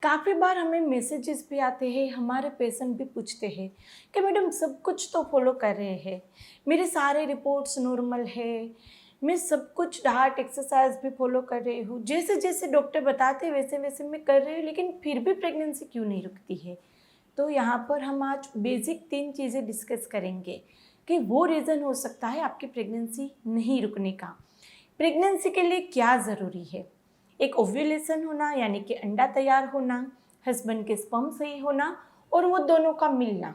काफ़ी बार हमें मैसेजेस भी आते हैं, हमारे पेशेंट भी पूछते हैं कि मैडम सब कुछ तो फॉलो कर रहे हैं, मेरे सारे रिपोर्ट्स नॉर्मल है, मैं सब कुछ डाइट एक्सरसाइज भी फॉलो कर रही हूँ, जैसे जैसे डॉक्टर बताते हैं वैसे वैसे मैं कर रही हूँ, लेकिन फिर भी प्रेगनेंसी क्यों नहीं रुकती है। तो यहाँ पर हम आज बेसिक 3 चीज़ें डिस्कस करेंगे कि वो रीज़न हो सकता है आपकी प्रेगनेंसी नहीं रुकने का। प्रेगनेंसी के लिए क्या ज़रूरी है? एक ओव्यूलेशन होना यानी कि अंडा तैयार होना, हस्बैंड के स्पर्म सही होना और वो दोनों का मिलना।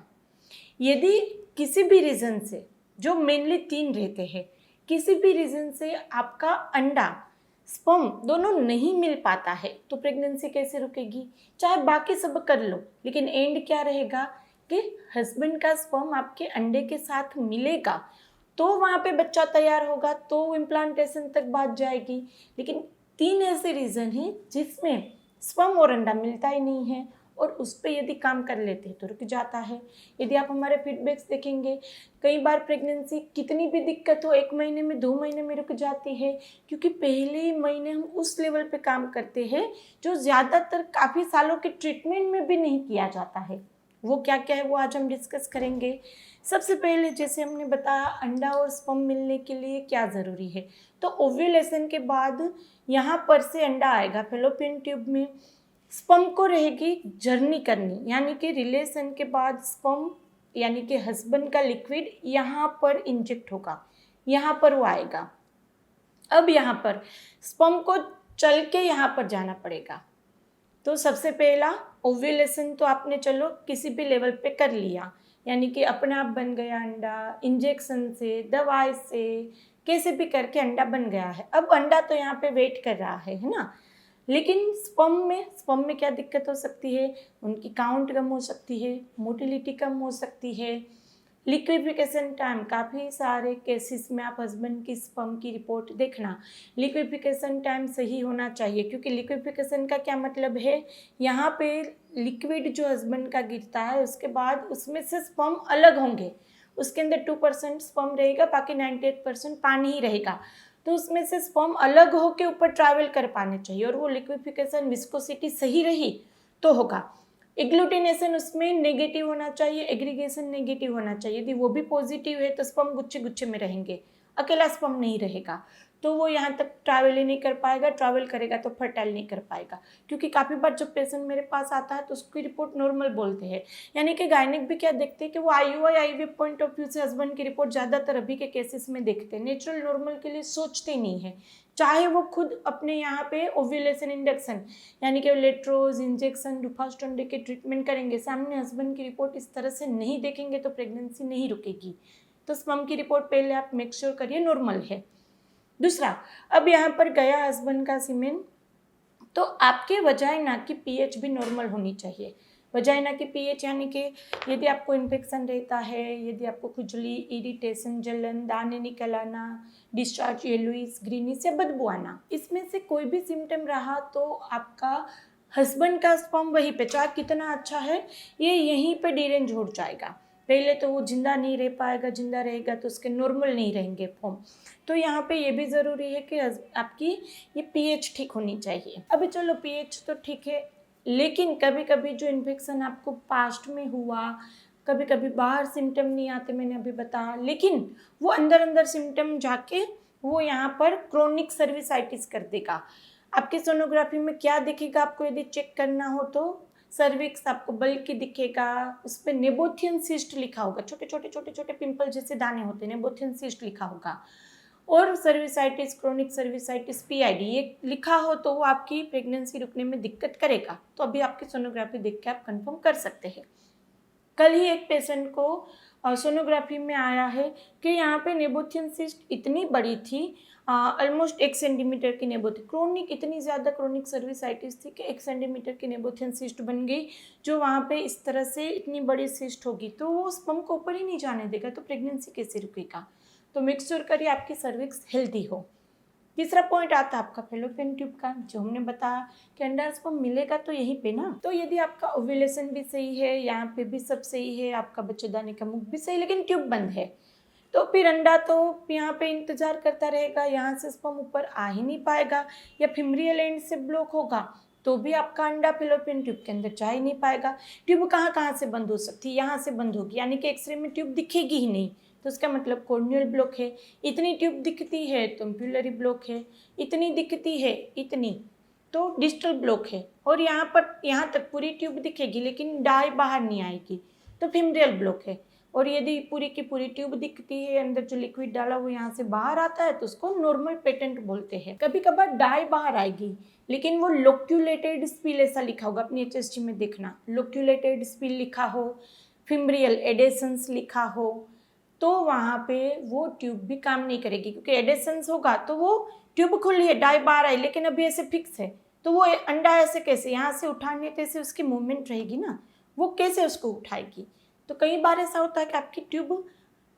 यदि किसी भी रीज़न से, जो मेनली 3 रहते हैं, किसी भी रीज़न से आपका अंडा स्पर्म दोनों नहीं मिल पाता है तो प्रेगनेंसी कैसे रुकेगी? चाहे बाकी सब कर लो, लेकिन एंड क्या रहेगा कि हस्बैंड का स्पर्म आपके अंडे के साथ मिलेगा तो वहाँ पे बच्चा तैयार होगा, तो इम्प्लांटेशन तक बात जाएगी। लेकिन 3 ऐसे रीज़न हैं जिसमें स्पर्म और अंडा मिलता ही नहीं है और उस पे यदि काम कर लेते हैं तो रुक जाता है। यदि आप हमारे फीडबैक्स देखेंगे, कई बार प्रेगनेंसी कितनी भी दिक्कत हो 1 महीने में 2 महीने में रुक जाती है, क्योंकि पहले ही महीने हम उस लेवल पे काम करते हैं जो ज़्यादातर काफ़ी सालों के ट्रीटमेंट में भी नहीं किया जाता है। वो क्या क्या है वो आज हम डिस्कस करेंगे। सबसे पहले जैसे हमने बताया अंडा और स्पर्म मिलने के लिए क्या ज़रूरी है, तो ओव्यूलेशन के बाद यहाँ पर से अंडा आएगा फैलोपियन ट्यूब में, स्पर्म को रहेगी जर्नी करनी, यानी कि रिलेशन के बाद स्पर्म यानी कि हस्बैंड का लिक्विड यहाँ पर इंजेक्ट होगा, यहाँ पर वो आएगा। अब यहाँ पर स्पर्म को चल के यहाँ पर जाना पड़ेगा। तो सबसे पहला ओव्यूलेशन तो आपने चलो किसी भी लेवल पे कर लिया, यानी कि अपने आप बन गया अंडा, इंजेक्शन से, दवाई से, कैसे भी करके अंडा बन गया है। अब अंडा तो यहाँ पे वेट कर रहा है ना। लेकिन स्पर्म में क्या दिक्कत हो सकती है? उनकी काउंट कम हो सकती है, मोटिलिटी कम हो सकती है, लिक्विफिकेशन टाइम, काफ़ी सारे केसेस में आप हस्बैंड की स्पर्म की रिपोर्ट देखना, लिक्विफिकेशन टाइम सही होना चाहिए, क्योंकि लिक्विफिकेशन का क्या मतलब है, यहाँ पे लिक्विड जो हस्बैंड का गिरता है उसके बाद उसमें से स्पर्म अलग होंगे, उसके अंदर 2% स्पर्म रहेगा, बाकी 98% पानी ही रहेगा। तो उसमें से स्पर्म अलग होकर ऊपर ट्रैवल कर पाने चाहिए और वो लिक्विफिकेशन विस्कोसिटी सही रही तो होगा। एग्लूटिनेशन उसमें नेगेटिव होना चाहिए, एग्रीगेशन नेगेटिव होना चाहिए। यदि वो भी पॉजिटिव है तो स्पर्म गुच्छे गुच्छे में रहेंगे, अकेला स्पर्म नहीं रहेगा, तो वो यहाँ तक ट्रैवल ही नहीं कर पाएगा, ट्रैवल करेगा तो फर्टाइल नहीं कर पाएगा। क्योंकि काफ़ी बार जब पेशेंट मेरे पास आता है तो उसकी रिपोर्ट नॉर्मल बोलते हैं, यानी कि गायनिक भी क्या देखते हैं कि वो IUI IVF point of view से हस्बैंड की रिपोर्ट ज़्यादातर अभी के केसेस में देखते हैं, नेचुरल नॉर्मल के लिए सोचते नहीं है। चाहे वो खुद अपने यहाँ पे ओव्यूलेशन इंडक्शन यानी कि लेट्रोज इंजेक्शन डुफास्टोन के ट्रीटमेंट करेंगे, सामने हस्बैंड की रिपोर्ट इस तरह से नहीं देखेंगे तो प्रेगनेंसी नहीं रुकेगी। तो स्पर्म की रिपोर्ट पहले आप मेक श्योर करिए नॉर्मल है। दूसरा, अब यहाँ पर गया हस्बैंड का सीमेन, तो आपके वजाइना की पीएच भी नॉर्मल होनी चाहिए। वजाइना की पीएच यानी कि यदि आपको इन्फेक्शन रहता है, यदि आपको खुजली, इरिटेशन, जलन, दाने निकल आना, डिस्चार्ज येलोइश, ग्रीनिश या बदबू आना, इसमें से कोई भी सिम्टम रहा तो आपका हस्बैंड का स्पर्म वहीं पे, चाहे कितना अच्छा है, ये यहीं पे डिरेंज हो जाएगा। पहले तो वो जिंदा नहीं रह पाएगा, जिंदा रहेगा तो उसके नॉर्मल नहीं रहेंगे फॉर्म। तो यहाँ पे ये भी ज़रूरी है कि आपकी ये पीएच ठीक होनी चाहिए। अभी चलो पीएच तो ठीक है, लेकिन कभी कभी जो इन्फेक्शन आपको पास्ट में हुआ, कभी कभी बाहर सिम्टम नहीं आते, मैंने अभी बताया, लेकिन वो अंदर अंदर सिम्टम जाके वो यहाँ पर क्रोनिक सर्विसाइटिस कर देगा। आपकी सोनोग्राफी में क्या दिखेगा आपको यदि चेक करना हो तो सर्विक्स आपको बल्कि दिखेगा, उस पर नेबोथियन सिस्ट लिखा होगा, छोटे छोटे छोटे छोटे पिंपल जैसे दाने होते हैं, नेबोथियन सिस्ट लिखा होगा, और सर्विसाइटिस, क्रोनिक सर्विसाइटिस, PID ये लिखा हो तो वो आपकी प्रेगनेंसी रुकने में दिक्कत करेगा। तो अभी आपकी सोनोग्राफी देख के आप कंफर्म कर सकते हैं। कल ही एक पेशेंट को सोनोग्राफी में आया है कि यहाँ पे नेबोथियन सिस्ट इतनी बड़ी थी, ऑलमोस्ट 1 सेंटीमीटर की नेबोथियन, क्रोनिक इतनी ज़्यादा क्रोनिक सर्विसाइटिस थी कि 1 सेंटीमीटर की नेबोथियन सिस्ट बन गई, जो वहाँ पे इस तरह से इतनी बड़ी सिस्ट होगी तो वो स्पर्म को ऊपर ही नहीं जाने देगा, तो प्रेगनेंसी कैसे रुकेगा। तो मेक श्योर करिए आपकी सर्विक्स हेल्दी हो। तीसरा पॉइंट आता है आपका फैलोपियन ट्यूब का, जो हमने बताया कि अंडा स्पर्म मिलेगा तो यहीं पे ना। तो यदि आपका ओव्यूलेशन भी सही है, यहाँ पे भी सब सही है, आपका बच्चेदानी का मुख भी सही, लेकिन ट्यूब बंद है, तो फिर अंडा तो यहाँ पे इंतजार करता रहेगा, यहाँ से स्पर्म ऊपर आ ही नहीं पाएगा या फिमरियल एंड से ब्लॉक होगा, तो भी आपका अंडा फिलोपियन ट्यूब के अंदर जा ही नहीं पाएगा। ट्यूब कहाँ कहाँ से बंद हो सकती है, यहाँ से बंद होगी, यानी कि एक्सरे में ट्यूब दिखेगी ही नहीं, तो उसका मतलब कॉर्नियल ब्लॉक है। इतनी ट्यूब दिखती है तो एम्पुलरी ब्लॉक है, इतनी दिखती है इतनी तो डिस्टल ब्लॉक है, और यहाँ पर यहाँ तक पूरी ट्यूब दिखेगी लेकिन डाई बाहर नहीं आएगी तो फेमोरल ब्लॉक है। और यदि पूरी की पूरी ट्यूब दिखती है, अंदर जो लिक्विड डाला वो यहाँ से बाहर आता है तो उसको नॉर्मल पेटेंट बोलते हैं। कभी कभार डाई बाहर आएगी लेकिन वो लोक्यूलेटेड स्पील ऐसा लिखा होगा, अपनी HSG में देखना, लोक्यूलेटेड स्पील लिखा हो, फिम्ब्रियल एडेसेंस लिखा हो, तो वहाँ पे वो ट्यूब भी काम नहीं करेगी, क्योंकि एडेसेंस होगा तो वो ट्यूब खुली है, डाई बाहर आई, लेकिन अभी ऐसे फिक्स है तो वो अंडा ऐसे कैसे यहाँ से उठाने कैसे, उसकी मूवमेंट रहेगी ना, वो कैसे उसको उठाएगी। तो कई बार ऐसा होता है कि आपकी ट्यूब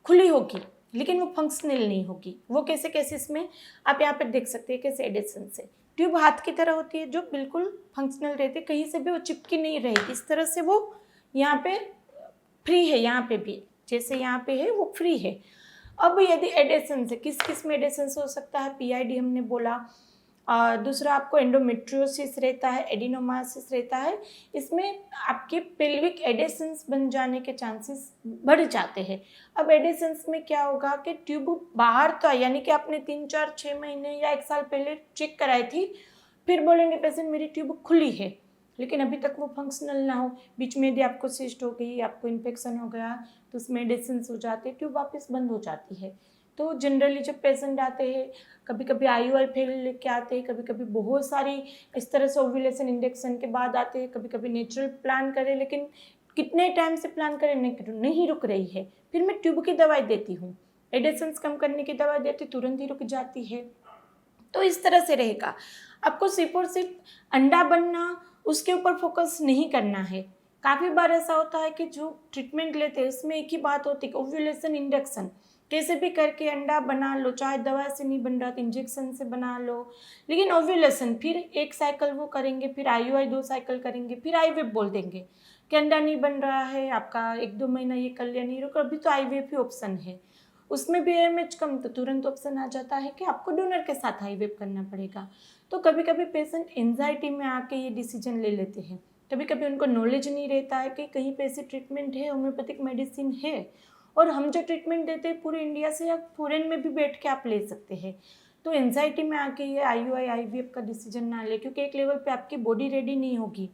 खुली होगी लेकिन वो फंक्शनल नहीं होगी। वो कैसे कैसे, इसमें आप यहाँ पे देख सकते हैं कैसे एडेसेंस है। ट्यूब हाथ की तरह होती है जो बिल्कुल फंक्शनल रहती है, कहीं से भी वो चिपकी नहीं रहेगी, इस तरह से वो यहाँ पे फ्री है, यहाँ पे भी जैसे यहाँ पे है वो फ्री है। अब यदि एडेसेंस है, किस किस में एडेसेंस हो सकता है, PID हमने बोला, दूसरा आपको एंडोमेट्रियोसिस रहता है, एडिनोमायोसिस रहता है, इसमें आपके पेल्विक एडेसेंस बन जाने के चांसेस बढ़ जाते हैं। अब एडेसेंस में क्या होगा कि ट्यूब बाहर तो आई, यानी कि आपने 3, 4, 6 महीने या 1 साल पहले चेक कराई थी, फिर बोलेंगे पेशेंट मेरी ट्यूब खुली है, लेकिन अभी तक वो फंक्शनल ना हो, बीच में यदि आपको सिस्ट हो गई, आपको इन्फेक्शन हो गया तो उसमें एडेसेंस हो जाते, ट्यूब वापस बंद हो जाती है। तो जनरली जब पेशेंट आते हैं, कभी कभी IUI फेल लेके आते हैं, कभी कभी बहुत सारी इस तरह से ओव्यूलेशन इंजेक्शन के बाद आते हैं, कभी कभी नेचुरल प्लान करें, लेकिन कितने टाइम से प्लान करें नहीं रुक रही है, फिर मैं ट्यूब की दवाई देती हूँ, एडेसेंस कम करने की दवाई देती, तुरंत ही रुक जाती है। तो इस तरह से रहेगा। आपको सिर्फ और सिर्फ अंडा बनना उसके ऊपर फोकस नहीं करना है। काफ़ी बार ऐसा होता है कि जो ट्रीटमेंट लेते हैं उसमें एक ही बात होती है, ओव्यूलेशन इंडक्शन, कैसे भी करके अंडा बना लो, चाहे दवा से नहीं बन रहा तो इंजेक्शन से बना लो, लेकिन ओव्यूलेशन फिर 1 साइकिल वो करेंगे, फिर IUI 2 साइकिल करेंगे, फिर IVF बोल देंगे कि अंडा नहीं बन रहा है आपका, 1-2 महीना ये कर लिया, नहीं रुको, अभी तो IVF ही ऑप्शन है। उसमें भी AMH कम तो तुरंत ऑप्शन आ जाता है कि आपको डोनर के साथ IVF करना पड़ेगा। तो कभी कभी पेशेंट एंजाइटी में आके ये डिसीजन ले लेते हैं, कभी कभी उनको नॉलेज नहीं रहता है कि कहीं पे ऐसी ट्रीटमेंट है, होम्योपैथिक मेडिसिन है, और हम जो ट्रीटमेंट देते हैं पूरे इंडिया से या फॉरेन में भी बैठ के आप ले सकते हैं। तो एंजाइटी में आके ये IUI IVF का डिसीजन ना ले, क्योंकि एक लेवल पे आपकी बॉडी रेडी नहीं होगी,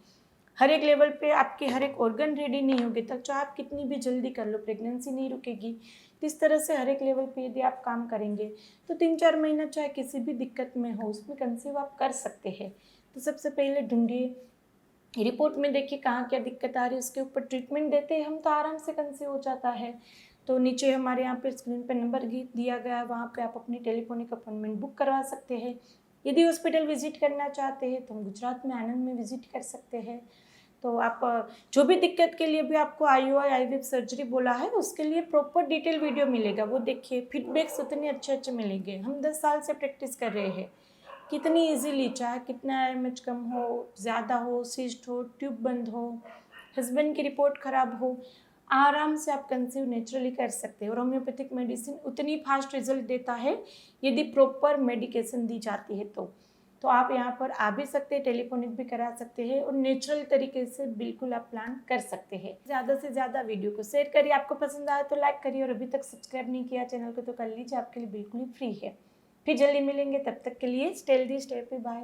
हर एक लेवल पे आपके हर एक ऑर्गन रेडी नहीं होगी, तब चाहे आप कितनी भी जल्दी कर लो प्रेगनेंसी नहीं रुकेगी। तो इस तरह से हर एक लेवल पे यदि आप काम करेंगे तो 3-4 महीना चाहे किसी भी दिक्कत में हो उसमें कंसीव आप कर सकते हैं। तो सबसे पहले ढूंढिए, रिपोर्ट में देखिए कहाँ क्या दिक्कत आ रही है, उसके ऊपर ट्रीटमेंट देते हैं हम तो आराम से कंसीव हो जाता है। तो नीचे हमारे यहाँ पे स्क्रीन पे नंबर दिया गया है, वहाँ पे आप अपनी टेलीफोनिक अपॉइंटमेंट बुक करवा सकते हैं। यदि हॉस्पिटल विजिट करना चाहते हैं तो हम गुजरात में आनंद में विजिट कर सकते हैं। तो आप जो भी दिक्कत के लिए भी आपको IUI IVF सर्जरी बोला है उसके लिए प्रॉपर डिटेल वीडियो मिलेगा, वो देखिए, फीडबैक्स उतने अच्छे अच्छे मिलेंगे। हम 10 साल से प्रैक्टिस कर रहे हैं, कितनी इजीली, चाहे कितना AMH कम हो, ज़्यादा हो, सिस्ट हो, ट्यूब बंद हो, हस्बैंड की रिपोर्ट ख़राब हो, आराम से आप कंसीव नेचुरली कर सकते हैं। और होम्योपैथिक मेडिसिन उतनी फास्ट रिजल्ट देता है यदि प्रॉपर मेडिकेशन दी जाती है तो आप यहाँ पर आ भी सकते हैं, टेलीफोनिक भी करा सकते हैं और नेचुरल तरीके से बिल्कुल आप प्लान कर सकते हैं। ज़्यादा से ज़्यादा वीडियो को शेयर करिए, आपको पसंद आया तो लाइक करिए, और अभी तक सब्सक्राइब नहीं किया चैनल को तो कर लीजिए, आपके लिए बिल्कुल ही फ्री है। फिर जल्दी मिलेंगे, तब तक के लिए stay healthy, stay happy, bye.